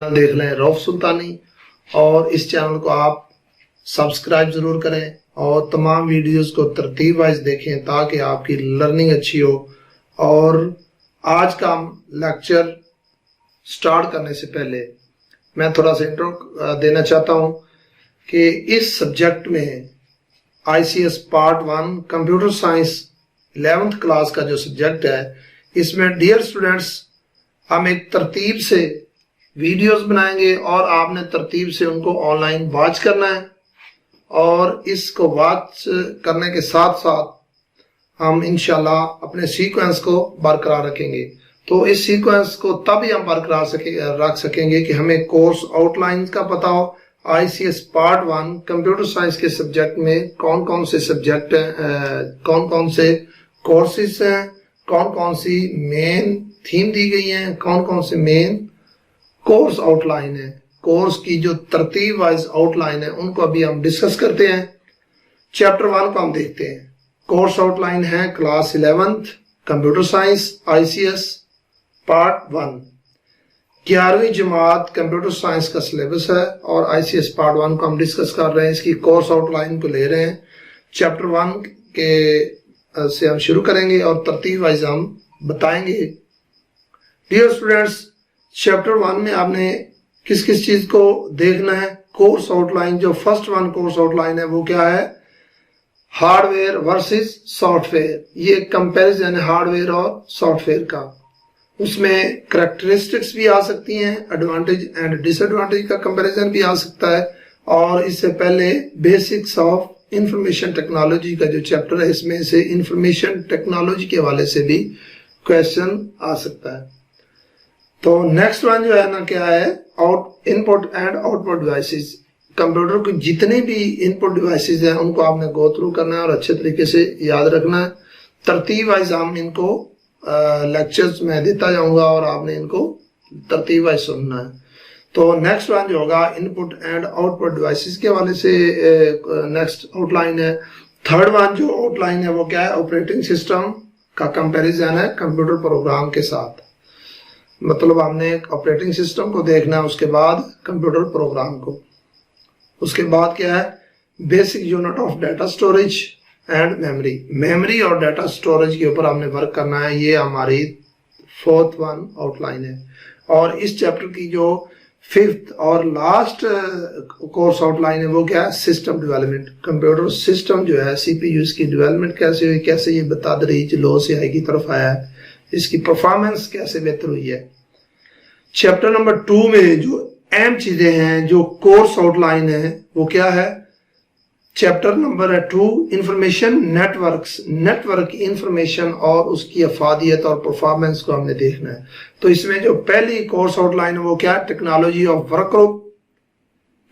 دیکھ لیں رؤف سلطانی، اور اس چینل کو آپ سبسکرائب ضرور کریں اور تمام ویڈیوز کو ترتیب وائز دیکھیں تاکہ آپ کی لرننگ اچھی ہو۔ اور آج کا لیکچر سٹارٹ کرنے سے پہلے میں تھوڑا سا انٹرو دینا چاہتا ہوں کہ اس سبجیکٹ میں I C S part 1 computer science 11th class کا جو سبجیکٹ ہے، اس میں ڈیئر اسٹوڈنٹس ہم ایک ترتیب سے ویڈیوز بنائیں گے اور آپ نے ترتیب سے ان کو آن لائن واچ کرنا ہے، اور اس کو واچ کرنے کے ساتھ ساتھ ہم انشاءاللہ اپنے سیکوینس کو برقرار رکھیں گے۔ تو اس سیکوینس کو تب ہی ہم برقرار رکھ سکیں گے کہ ہمیں کورس آؤٹ لائن کا پتا ہو۔ I C S part 1 computer science کے سبجیکٹ میں کون کون سے سبجیکٹ ہیں، کون کون سے کورسز ہیں، کون کون سی مین تھیم دی گئی ہیں، کون کون سے مین کورس آؤٹ لائن ہے، کورس کی جو ترتیب وائز آؤٹ لائن ہے ان کو ابھی ہم ڈسکس کرتے ہیں۔ چیپٹر 1 کو ہم دیکھتے ہیں۔ کورس آؤٹ لائن ہے کلاس 11th کمپیوٹر سائنس آئی سی ایس پارٹ 1، 11ویں جماعت کمپیوٹر سائنس کا سلیبس ہے، اور آئی سی ایس پارٹ 1 کو ہم ڈسکس کر رہے ہیں، اس کی کورس آؤٹ لائن کو لے رہے ہیں۔ چیپٹر 1 کے سے ہم شروع کریں گے اور ترتیب وائز ہم بتائیں گے۔ ڈیئر اسٹوڈینٹس، چیپٹر 1 میں آپ نے کس کس چیز کو دیکھنا ہے؟ کورس آؤٹ لائن جو فرسٹ 1 کورس آؤٹ لائن ہے وہ کیا ہے؟ Hardware versus software. یہ ایک کمپیریزن ہے ہارڈ ویئر اور سافٹ ویئر کا۔ اس میں کریکٹرسٹکس بھی آ سکتی ہیں، ایڈوانٹیج اینڈ ڈس ایڈوانٹیج کا کمپیریزن بھی آ سکتا ہے، اور اس سے پہلے بیسکس آف انفارمیشن ٹیکنالوجی کا جو چیپٹر ہے اس میں سے انفارمیشن ٹیکنالوجی کے حوالے سے بھی کویسچن آ سکتا ہے۔ تو نیکسٹ ون جو ہے نا کیا ہے؟ Input and out put devices. Computer کی جتنے بھی انپٹ ڈیوائسز ہیں ان کو آپ نے گو تھرو کرنا ہے اور اچھے طریقے سے یاد رکھنا ہے۔ ترتیب وائز ہم ان کو لیکچرز میں دیتا جاؤں گا اور آپ نے ان کو ترتیب وائز سننا ہے۔ تو نیکسٹ ون جو ہوگا input and out put devices کے حوالے سے نیکسٹ آؤٹ لائن ہے۔ تھرڈ ون جو آؤٹ لائن ہے وہ کیا ہے؟ آپریٹنگ سسٹم کا کمپیریزن ہے کمپیوٹر پروگرام کے ساتھ۔ مطلب ہم نے آپریٹنگ سسٹم کو دیکھنا ہے، اس کے بعد کمپیوٹر پروگرام کو، اس کے بعد کیا ہے؟ Basic unit of data storage and memory. Memory اور ڈیٹا سٹوریج کے اوپر ہم نے ورک کرنا ہے، یہ ہماری 4th 1 آؤٹ لائن ہے۔ اور اس چیپٹر کی جو 5th اور لاسٹ کورس آؤٹ لائن ہے وہ کیا ہے؟ System development. کمپیوٹر سسٹم جو ہے سی پی یو، اس کی ڈیولپمنٹ کیسے ہوئی، کیسے یہ بتدریج لو سے ہائی کی طرف آیا ہے، اس کی پرفارمنس کیسے بہتر ہوئی ہے۔ چیپٹر نمبر 2 میں جو اہم چیزیں ہیں جو کورس آؤٹ لائن ہے وہ کیا ہے؟ Chapter number 2 information networks. Network کی انفارمیشن اور اس کی افادیت اور پرفارمنس کو ہم نے دیکھنا ہے۔ تو اس میں جو پہلی کورس آؤٹ لائن ہے وہ کیا ہے؟ Technology of work group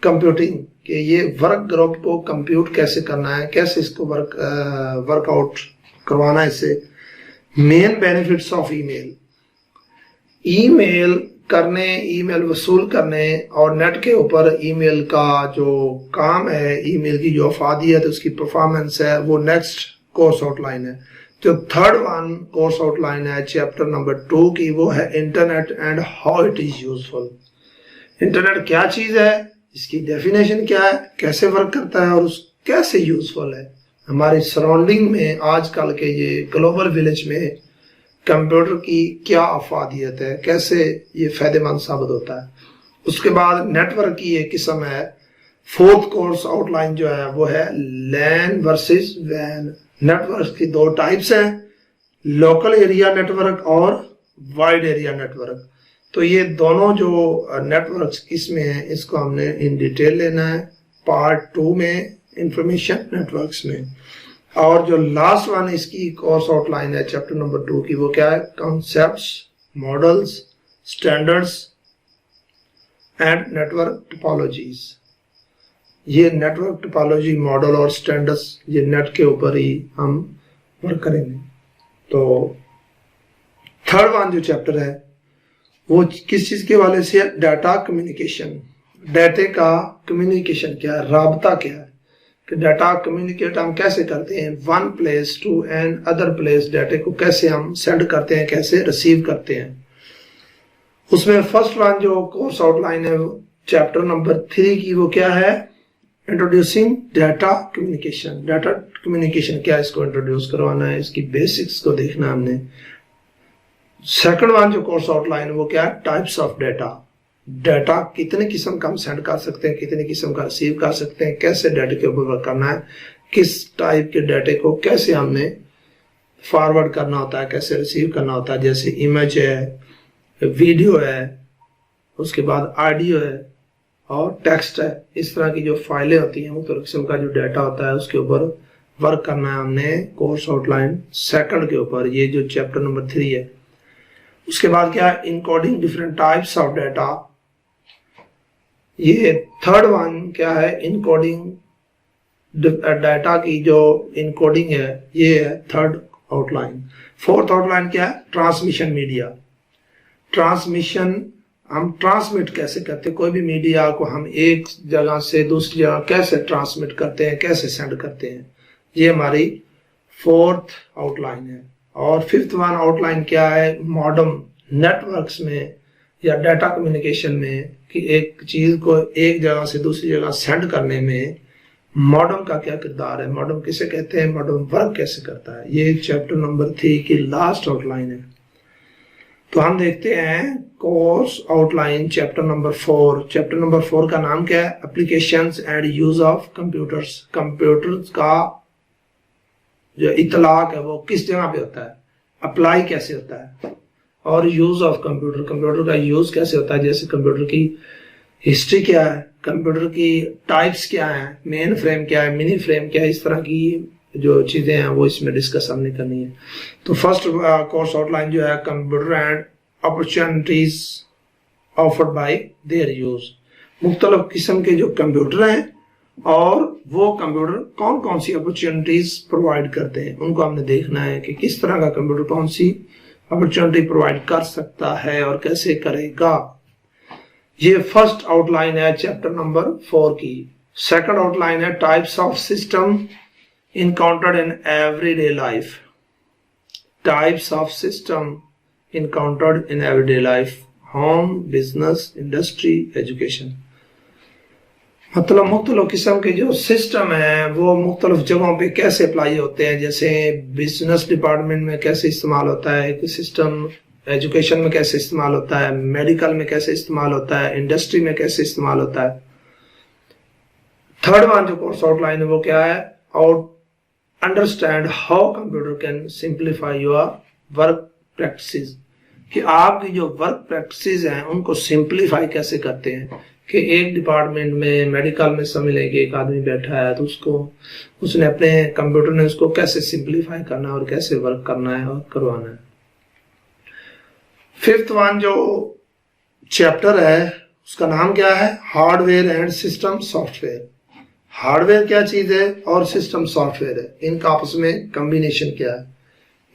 computing, کہ یہ ورک گروپ کو کمپیوٹ کیسے کرنا ہے، کیسے اس کو ورک آؤٹ کروانا ہے۔ اس سے مین بینیفٹس آف ای میل، ای میل کرنے، ای میل وصول کرنے، اور نیٹ کے اوپر ای میل کا جو کام ہے، ای میل کی جو افادیت، اس کی پرفارمنس ہے، وہ نیکسٹ کورس آؤٹ لائن ہے۔ جو تھرڈ 1 کورس آؤٹ لائن ہے چیپٹر نمبر 2 کی وہ ہے internet and how it is useful. Internet کیا چیز ہے، اس کی ڈیفینیشن کیا ہے، کیسے ورک کرتا ہے، اور اس کیسے یوزفل ہے ہماری سراؤنڈنگ میں۔ آج کل کے یہ گلوبل ولیج میں کمپیوٹر کی کیا افادیت ہے، کیسے یہ فائدہ مند ثابت ہوتا ہے۔ اس کے بعد نیٹ ورک کی ایک قسم ہے۔ 4th کورس آؤٹ لائن جو ہے وہ ہے لین ورسز وین۔ نیٹ ورک کی 2 ٹائپس ہیں، لوکل ایریا نیٹ ورک اور وائڈ ایریا نیٹ ورک۔ تو یہ دونوں جو نیٹ ورکس کس میں ہیں اس کو ہم نے ان ڈیٹیل لینا ہے پارٹ 2 میں، انفارمیشن نیٹ ورکس میں۔ اور جو لاسٹ 1 اس کی کورس آؤٹ لائن ہے چیپٹر نمبر 2 کی وہ کیا ہے؟ Concepts, models, standards and network topologies. یہ نیٹورک ٹپالوجی، ماڈل اور سٹینڈرڈز یہ نیٹ کے اوپر ہی ہم ورک کریں گے۔ تو تھرڈ 1 جو چیپٹر ہے وہ کس چیز کے حوالے سے ہے؟ Data communication. ڈیٹے کا کمیونیکیشن کیا ہے، رابطہ کیا ہے، کہ ڈیٹا کمیونیکیٹ ہم کیسے کرتے ہیں، one place to and other place, ڈیٹے کو کیسے ہم سینڈ کرتے ہیں، کیسے ریسیو کرتے ہیں۔ اس میں فرسٹ ون جو کورس آؤٹ لائن ہے چیپٹر نمبر 3 کی وہ کیا ہے؟ Introducing data communication. Data communication کیا اس کو انٹروڈیوس کروانا ہے، اس کی بیسکس کو دیکھنا ہم نے. سیکنڈ ون جو کورس آؤٹ لائن وہ کیا ہے؟ Types of data. ڈیٹا کتنے قسم کا ہم سینڈ کر سکتے ہیں، کتنے قسم کا ریسیو کر سکتے ہیں، کیسے ڈیٹا کے اوپر ورک کرنا ہے، کس ٹائپ کے ڈیٹے کو کیسے ہم نے فارورڈ کرنا ہوتا ہے، کیسے ریسیو کرنا ہوتا ہے. جیسے امیج ہے، ویڈیو ہے، اس کے بعد آڈیو ہے اور ٹیکسٹ ہے. اس طرح کی جو فائلیں ہوتی ہیں، مختلف قسم کا جو ڈیٹا ہوتا ہے اس کے اوپر ورک کرنا ہے ہم نے کورس آؤٹ لائن سیکنڈ کے اوپر. یہ جو چیپٹر نمبر 3 ہے. اس کے بعد کیا ہے؟ Encoding different types of data. یہ تھرڈ ون کیا ہے؟ انکوڈنگ ڈیٹا کی جو انکوڈنگ ہے، یہ ہے third outline. Fourth outline کیا ہے؟ Transmission media. ٹرانسمیشن ہم ٹرانسمٹ کیسے کرتے ہیں، کوئی بھی میڈیا کو ہم ایک جگہ سے دوسری جگہ کیسے ٹرانسمٹ کرتے ہیں، کیسے سینڈ کرتے ہیں. یہ ہماری فورتھ آؤٹ لائن ہے. اور ففتھ ون آؤٹ لائن کیا ہے؟ ماڈرن نیٹورکس میں یا ڈیٹا کمیونیکیشن میں کہ ایک چیز کو ایک جگہ سے دوسری جگہ سینڈ کرنے میں ماڈرن کا کیا کردار ہے، ماڈرن کسے کہتے ہیں، ماڈرن ورک کیسے کرتا ہے. یہ چیپٹر نمبر 3 کی لاسٹ آؤٹ لائن ہے. تو ہم دیکھتے ہیں course out line chapter number 4. Chapter number 4 کا نام کیا ہے؟ Applications and use of computers. Computers کا جو اطلاق ہے وہ کس جگہ پہ ہوتا ہے، اپلائی کیسے ہوتا ہے، اور یوز آف کمپیوٹر، کمپیوٹر کا یوز کیسے ہوتا ہے. جیسے کمپیوٹر کی ہسٹری کیا ہے، کمپیوٹر کی ٹائپس کیا ہیں، مین فریم کیا ہے، منی فریم کیا ہے. اس طرح کی جو چیزیں ہیں وہ اس میں ڈسکس ہم نے کرنی ہے. تو فرسٹ کورس آؤٹ لائن جو ہے computer and opportunities afforded by their use. مختلف قسم کے جو کمپیوٹر ہیں اور وہ کمپیوٹر کون کون سی اپرچونٹیز پرووائڈ کرتے ہیں، ان کو ہم نے دیکھنا ہے کہ کس طرح کا کمپیوٹر کون سی اپرچونٹی پرووائڈ کر سکتا ہے اور کیسے کرے گا. یہ فرسٹ آؤٹ لائن ہے چیپٹر نمبر 4 کی. سیکنڈ آؤٹ لائن ہے types of system encountered in everyday life. Types of system encountered in everyday life. Home, business, industry, education. مطلب مختلف قسم کے جو سسٹم ہیں وہ مختلف جگہوں پہ کیسے اپلائی ہوتے ہیں. جیسے بزنس ڈپارٹمنٹ میں کیسے استعمال ہوتا ہے ایک سسٹم، ایجوکیشن میں کیسے استعمال ہوتا ہے، میڈیکل میں کیسے استعمال ہوتا ہے، انڈسٹری میں کیسے استعمال ہوتا ہے. تھرڈ ون جو کورس آؤٹ لائن ہے وہ کیا ہے؟ Understand how computer can simplify your work practices. کہ آپ کی جو ورک پریکٹسز ہیں ان کو سمپلیفائی کیسے کرتے ہیں. کہ ایک ڈپارٹمنٹ میں میڈیکل میں سمجھ لیں کہ ایک آدمی بیٹھا ہے تو اس نے اپنے کمپیوٹر نے اس کو کیسے سمپلیفائی کرنا ہے اور کیسے ورک کرنا ہے اور کروانا ہے. ففتھ ون جو چیپٹر ہے اس کا نام کیا ہے؟ Hard where and system soft where. Hard where کیا چیز ہے اور سسٹم سافٹ ویئر ہے، ان کا آپس میں کمبینیشن کیا ہے.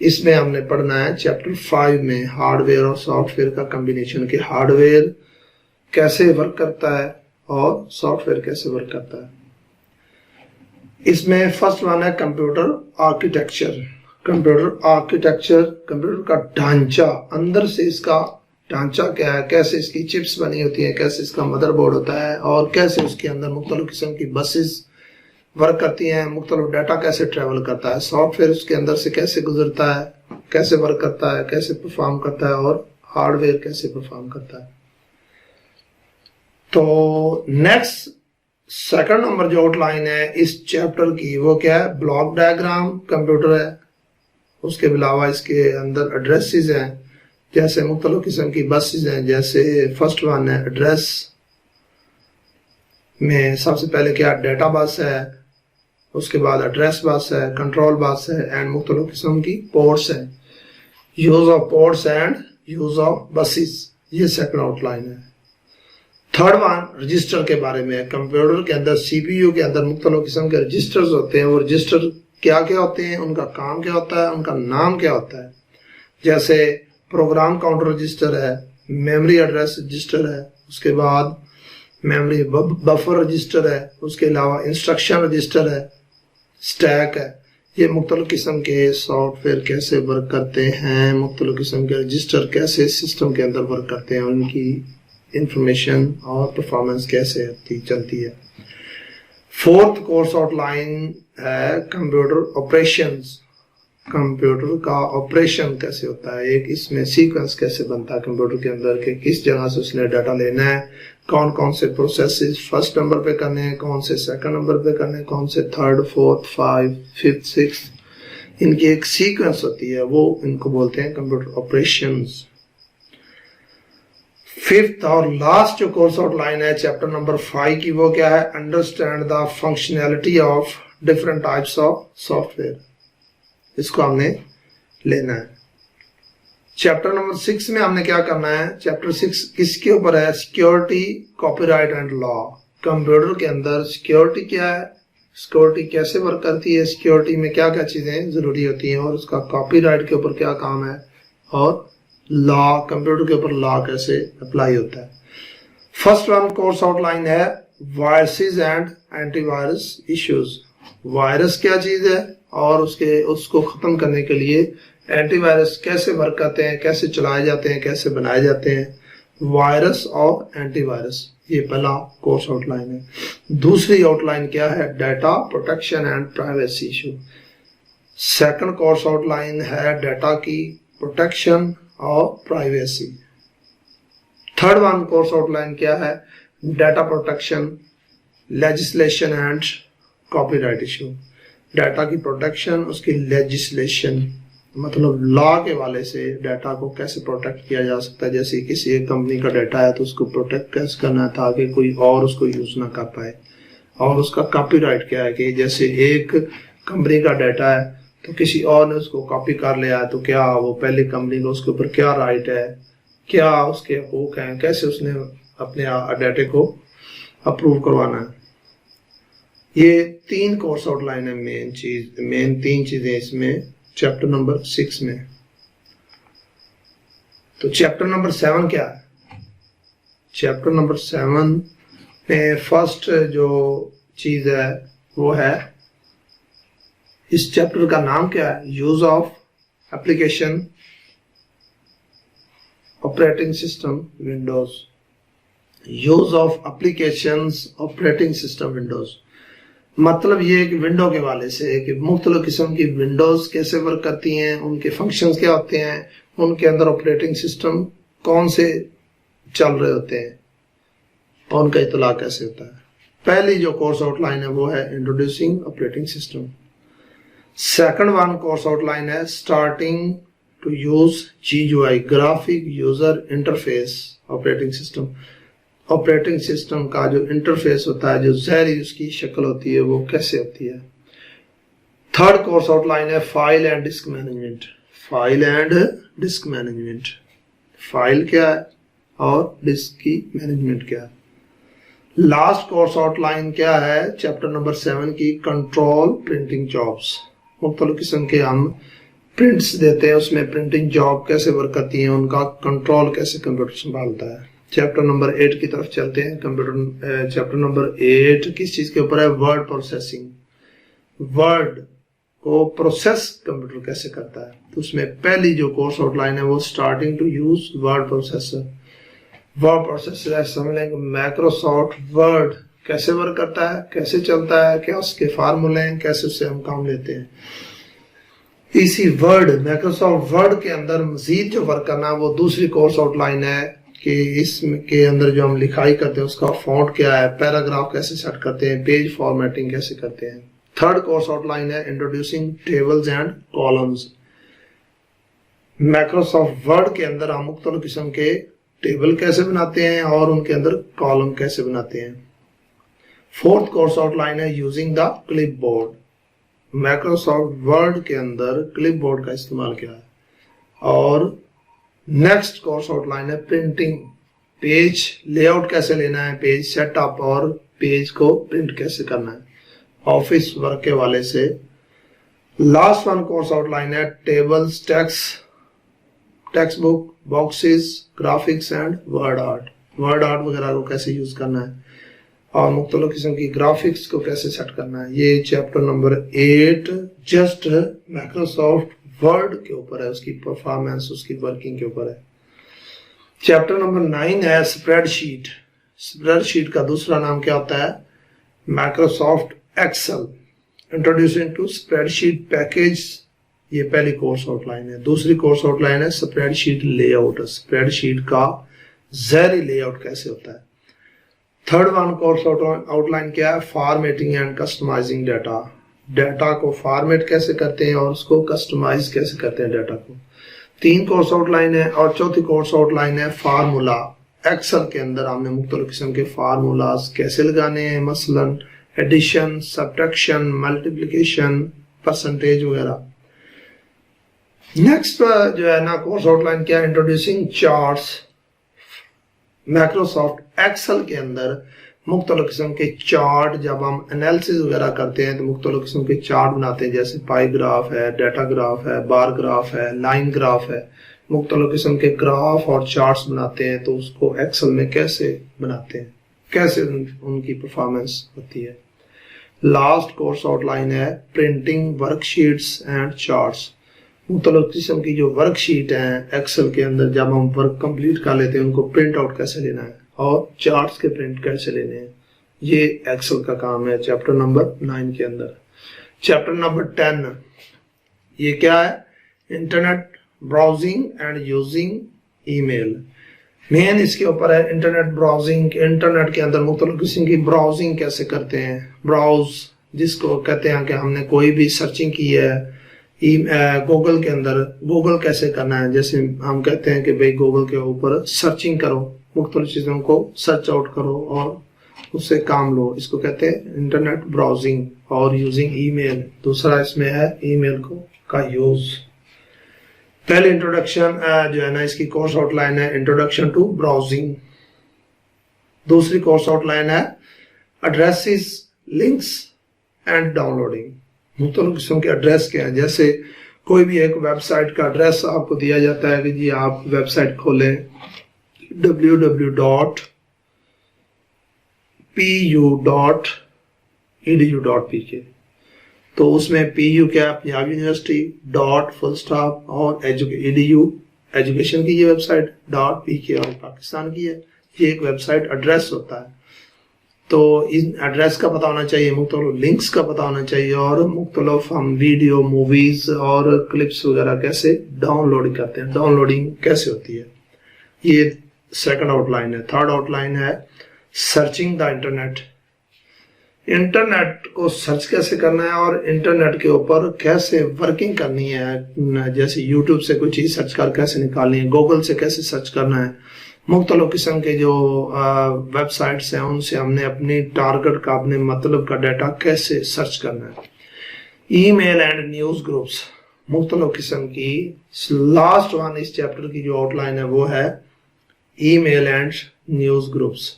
اس میں ہم نے پڑھنا ہے چیپٹر 5 میں ہارڈ ویئر اور سافٹ ویئر کا کمبینیشن، کہ ہارڈ ویئر کیسے ورک کرتا ہے اور سافٹ ویئر کیسے ورک کرتا ہے. اس میں فرسٹ ون ہے computer architecture. Computer architecture, computer کا ڈھانچہ، اندر سے اس کا ڈھانچہ کیا ہے، کیسے اس کی چپس بنی ہوتی ہیں، کیسے اس کا مدر بورڈ ہوتا ہے اور کیسے اس کے اندر مختلف قسم کی بسز ورک کرتی ہیں، مختلف ڈیٹا کیسے ٹریول کرتا ہے، سافٹ ویئر اس کے اندر سے کیسے گزرتا ہے، کیسے ورک کرتا ہے، کیسے پرفارم کرتا ہے، اور ہارڈ ویئر کیسے پرفارم کرتا ہے. تو نیکسٹ سیکنڈ نمبر جو آؤٹ لائن ہے اس چیپٹر کی وہ کیا ہے؟ بلاک ڈائیگرام کمپیوٹر ہے. اس کے علاوہ اس کے اندر ایڈریسز ہیں، جیسے مختلف قسم کی بسز ہیں. جیسے فرسٹ ون ہے ایڈریس میں سب سے پہلے کیا ڈیٹا بس ہے، اس کے بعد ایڈریس بس ہے، کنٹرول بس ہے، اینڈ مختلف قسم کی پورٹس ہیں. Use of ports and use of buses, یہ سیکنڈ آؤٹ لائن ہے. تھرڈ ون رجسٹر کے بارے میں ہے. کمپیوٹر کے اندر سی پی یو کے اندر مختلف قسم کے رجسٹرز ہوتے ہیں. وہ رجسٹر کیا کیا ہوتے ہیں، ان کا کام کیا ہوتا ہے، ان کا نام کیا ہوتا ہے. جیسے پروگرام کاؤنٹر رجسٹر ہے، میموری ایڈریس رجسٹر ہے، اس کے بعد میموری بفر رجسٹر ہے، اس کے علاوہ انسٹرکشن رجسٹر ہے، اسٹیک ہے. یہ مختلف قسم کے سافٹ ویئر کیسے ورک کرتے ہیں, مختلف قسم کے رجسٹر کیسے سسٹم کے اندر ورک کرتے ہیں, ان کی انفارمیشن اور پرفارمنس کیسے چلتی ہے. فورتھ کورس آؤٹ لائن ہے کمپیوٹر آپریشنز. کمپیوٹر کا آپریشن کیسے ہوتا ہے, ایک اس میں سیکوینس کیسے بنتا ہے کمپیوٹر کے اندر کہ کس جگہ سے اس نے ڈیٹا لینا ہے, کون کون سے پروسیسز فرسٹ نمبر پہ کرنے ہیں, کون سے سیکنڈ نمبر پہ کرنے ہیں, کون سے تھرڈ, فورتھ, 5, 5th, 6th, ان کی ایک سیکوینس ہوتی ہے, وہ ان کو بولتے ہیں کمپیوٹر آپریشنز. ففتھ اور لاسٹ جو کورس آؤٹ لائن ہے چیپٹر نمبر 5 کی, وہ کیا ہے, understand the functionality of different types of software. اس کو ہم نے لینا ہے. چیپٹر نمبر 6 میں ہم نے کیا کرنا ہے, چیپٹر 6 کس کے اوپر ہے, security, copy right and law. Computer کے اندر سیکیورٹی کیا ہے, سیکیورٹی کیسے ورک کرتی ہے, سیکیورٹی میں کیا کیا چیزیں ضروری ہوتی ہیں, اور اس کا کاپی رائٹ کے اوپر کیا کام ہے, اور لا, کمپیوٹر کے اوپر لا کیسے اپلائی ہوتا ہے. First one course outline ہے viruses and anti virus issues. Virus کیا چیز ہے اور اس کو ختم کرنے کے لیے اینٹی وائرس کیسے ورک کرتے ہیں, کیسے چلائے جاتے ہیں, کیسے بنائے جاتے ہیں. وائرس اور اینٹی وائرس, یہ پہلا کورس آؤٹ لائن ہے. دوسری آؤٹ لائن کیا ہے, data protection and privacy issue. Second course outline ہے ڈیٹا کی پروٹیکشن اور privacy. Third one course outline کیا ہے, data protection, legislation and copy right issue. Data کی پروٹیکشن, اس کی لیجسلیشن, مطلب لا کے والے سے ڈیٹا کو کیسے پروٹیکٹ کیا جا سکتا ہے. جیسے کسی ایک کمپنی کا ڈیٹا ہے تو اس کو پروٹیکٹ کیسے کرنا ہے تاکہ کوئی اور اس کو یوز نہ کر پائے. اور اس کا کاپی رائٹ کیا ہے کہ جیسے ایک کمپنی کا ڈیٹا ہے تو کسی اور نے اس کو کاپی کر لیا تو کیا وہ پہلی کمپنی کو اس کے اوپر کیا رائٹ ہے, کیا اس کے حقوق ہیں, کیسے اس نے اپنے ڈیٹے کو اپروو کروانا ہے. یہ 3 کورس آؤٹ لائن ہے, مین 3 چیزیں اس میں چیپٹر نمبر 6 میں. تو چیپٹر نمبر 7 کیا ہے, چیپٹر نمبر 7 میں فرسٹ جو چیز ہے وہ ہے, اس چیپٹر کا نام کیا ہے, use of application operating system Windows. Use of applications operating system Windows مطلب یہ کہ ونڈو کے والے سے کہ مختلف قسم کی ونڈوز کیسے ورک کرتی ہیں, ان کے فنکشنز کیا ہوتے ہیں, ان کے اندر آپریٹنگ سسٹم کون سے چل رہے ہوتے ہیں, اور ان کا اطلاع کیسے ہوتا ہے. پہلی جو کورس آؤٹ لائن ہے وہ ہے introducing operating system. Second one course outline ہے starting to use GUI, graphic user interface operating system. Operating system کا جو انٹرفیس ہوتا ہے, جو ظاہری اس کی شکل ہوتی ہے, وہ کیسے ہوتی ہے. تھرڈ کورس آؤٹ لائن ہے file and disk management. File and disk management, file کیا ہے اور ڈسک کی مینجمنٹ کیا ہے. لاسٹ کورس آؤٹ لائن کیا ہے چیپٹر نمبر 7 کی, کنٹرول پرنٹنگ جابس. مختلف قسم کے ہم پرنٹس دیتے ہیں, اس میں پرنٹنگ جاب کیسے ورک کرتی ہیں, ان کا کنٹرول کیسے کمپیوٹر سنبھالتا ہے. چیپٹر نمبر 8 کی طرف چلتے ہیں. کمپیوٹر چیپٹر نمبر 8 کس چیز کے اوپر ہے, ورڈ پروسیسنگ. ورڈ کو پروسیس کمپیوٹر کیسے کرتا ہے. تو اس میں پہلی جو کورس آؤٹ لائن ہے وہ starting to use word processor. Word processor سمجھ لیں کہ مائکروسافٹ ورڈ کیسے ورک کرتا ہے, کیسے چلتا ہے, کیا اس کے فارمولے ہیں, کیسے اس سے ہم کام لیتے ہیں. اسی ورڈ, مائکروسافٹ ورڈ کے اندر مزید جو ورک کرنا ہے وہ دوسری کورس آؤٹ لائن ہے کہ اس کے اندر جو ہم لکھائی کرتے ہیں اس کا فونٹ کیا ہے, پیراگراف کیسے سیٹ کرتے ہیں, پیج فارمیٹنگ کیسے کرتے ہیں. تھرڈ کورس آؤٹ لائن ہے introducing tables and columns. Microsoft word کے اندر ہم مختلف قسم کے ٹیبل کیسے بناتے ہیں اور ان کے اندر کالم کیسے بناتے ہیں. فورتھ کورس آؤٹ لائن ہے using the clip board. Microsoft word کے اندر کلپ بورڈ کا استعمال کیا ہے. اور نیکسٹ کورس آؤٹ لائن ہے پرنٹنگ. پیج لے آؤٹ کیسے لینا ہے, پیج سیٹ اپ اور پیج کو پرنٹ کیسے کرنا ہے آفس ورک کے والے سے. Last one course outline ہے tables, text book, boxes, graphics and word art. Word art وغیرہ کو کیسے یوز کرنا ہے. اور مختلف قسم کی گرافکس کو کیسے سیٹ کرنا ہے. یہ chapter number 8 just Microsoft word کے اوپر ہے, اس کی پرفارمنس, اس کی ورکنگ کے اوپر ہے. چیپٹر نمبر 9 ہے اسپریڈ شیٹ. اسپریڈ شیٹ کا دوسرا نام کیا ہوتا ہے؟ Microsoft Excel. Introducing to spreadsheet package, یہ پہلی کورس آؤٹ لائن ہے. دوسری کورس آؤٹ لائن ہے spreadsheet layout. Spreadsheet کا ظاہری لے آؤٹ کیسے ہوتا ہے. Third one course outline کیا ہے؟ Formatting and customising data. Data کو فارمیٹ کیسے کرتے ہیں اور اس کو کسٹمائز کیسے کرتے ہیں ڈیٹا کو. 3 کورس آؤٹ لائن ہے. اور چوتھی کورس آؤٹ لائن ہے فارمولا. ایکسل کے اندر ہم نے مختلف قسم کے فارمولاز کیسے لگانے ہیں, مثلا ایڈیشن, سبٹریکشن, ملٹیپلیکیشن, پرسنٹیج وغیرہ. نیکسٹ جو ہے نا کورس آؤٹ لائن کیا ہے؟ Introducing charts. مائکروسافٹ ایکسل کے اندر مختلف قسم کے چارٹ, جب ہم انالیسز وغیرہ کرتے ہیں تو مختلف قسم کے چارٹ بناتے ہیں, جیسے پائی گراف ہے, ڈیٹا گراف ہے, بار گراف ہے, لائن گراف ہے. مختلف قسم کے گراف اور چارٹس بناتے ہیں, تو اس کو ایکسل میں کیسے بناتے ہیں, کیسے ان کی پرفارمنس ہوتی ہے. لاسٹ کورس آؤٹ لائن ہے printing work sheets and charts. مختلف قسم کی جو ورک شیٹ ہیں ایکسل کے اندر, جب ہم ورک کمپلیٹ کر لیتے ہیں ان کو پرنٹ آؤٹ کیسے لینا ہے اور چارٹس کے پرنٹ کیسے لینے ہیں, یہ ایکسل کا کام ہے چیپٹر نمبر 9 کے اندر. چیپٹر نمبر 10 یہ کیا ہے؟ Internet browsing and using email. مین اس کے اوپر ہے انٹرنیٹ براؤزنگ. انٹرنیٹ کے اندر مختلف قسم کی براؤزنگ کیسے کرتے ہیں. براؤز جس کو کہتے ہیں کہ ہم نے کوئی بھی سرچنگ کی ہے گوگل کے اندر, گوگل کیسے کرنا ہے. جیسے ہم کہتے ہیں کہ بھئی گوگل کے اوپر سرچنگ کرو, مختلف چیزوں کو سرچ آؤٹ کرو اور اس سے کام لو, اس کو کہتے ہیں انٹرنیٹ براؤزنگ. اور یوزنگ ای میل, دوسرا اس میں ہے ای میل کا یوز. پہلے انٹروڈکشن جو ہے نا اس کی کورس آؤٹ لائن ہے انٹروڈکشن ٹو براؤزنگ. دوسری کورس آؤٹ لائن ہے addresses, links and down loading. مختلف قسم کے ایڈریس کے ہیں, جیسے کوئی بھی ایک ویب سائٹ کا ایڈریس آپ کو دیا جاتا ہے کہ جی آپ ویب سائٹ کھولیں www.pu.edu.pk, تو اس میں PU کیا, پنجاب یونیورسٹی .full-stop اور edu ایجوکیشن کی یہ ویب سائٹ .pk اور پاکستان کی ہے. یہ ایک ویب سائٹ ایڈریس ہوتا ہے. تو ان ایڈریس کا پتہ ہونا چاہیے, مختلف لنکس کا پتہ ہونا چاہیے, اور مختلف ہم ویڈیو, موویز اور کلپس وغیرہ کیسے ڈاؤن لوڈ کرتے ہیں, ڈاؤن لوڈنگ کیسے ہوتی ہے. یہ سیکنڈ آؤٹ لائن ہے. تھرڈ آؤٹ لائن ہے سرچنگ دا انٹرنیٹ. انٹرنیٹ کو سرچ کیسے کرنا ہے اور انٹرنیٹ کے اوپر کیسے ورکنگ کرنی ہے. جیسے یوٹیوب سے کوئی چیز سرچ کر کیسے نکالنی ہے, گوگل سے کیسے سرچ کرنا ہے. مختلف قسم کے جو ویب سائٹس ہیں ان سے ہم نے اپنی ٹارگٹ کا, اپنے مطلب کا ڈیٹا کیسے سرچ کرنا ہے. ای میل اینڈ نیوز گروپس, مختلف قسم کی. لاسٹ ون اس چیپٹر کی جو آؤٹ لائن ہے وہ ہے ای میل اینڈ نیوز گروپس,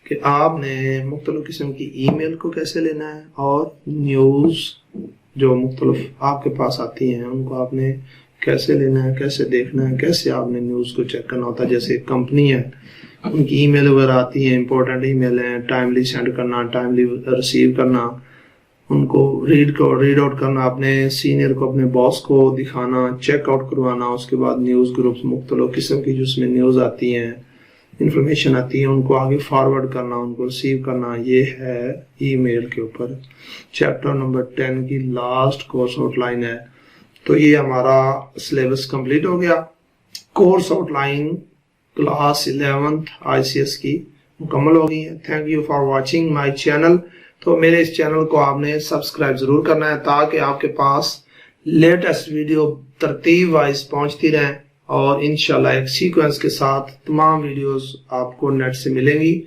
کہ آپ نے مختلف قسم کی ای میل کو کیسے لینا ہے اور نیوز جو مختلف آپ کے پاس آتی ہیں ان کو آپ نے کیسے لینا ہے, کیسے دیکھنا ہے, کیسے آپ نے نیوز کو چیک کرنا ہوتا ہے. جیسے ایک کمپنی ہے, ان کی ای میل وغیرہ آتی ہیں, امپورٹنٹ ای میل ہیں, ٹائملی سینڈ کرنا, ٹائملی ریسیو کرنا, ان کو ریڈ آؤٹ کرنا, اپنے سینئر کو, اپنے باس کو دکھانا, چیک آؤٹ کروانا. اس کے بعد نیوز گروپس, مختلف قسم کی جس میں نیوز آتی ہیں, انفارمیشن آتی ہے, ان کو آگے فارورڈ کرنا, ان کو ریسیو کرنا. یہ ہے ای میل کے اوپر. چیپٹر نمبر 10 کی لاسٹ کورس آؤٹ لائن ہے. تو یہ ہمارا سلیبس کمپلیٹ ہو گیا. Course out line class 11th ICS کی مکمل ہو گئی ہے. Thank you for watching my channel. تو میرے اس چینل کو آپ نے سبسکرائب ضرور کرنا ہے تاکہ آپ کے پاس لیٹسٹ ویڈیو ترتیب وائز پہنچتی رہیں, اور انشاءاللہ ایک سیکوینس کے ساتھ تمام ویڈیوز آپ کو نیٹ سے ملیں گی.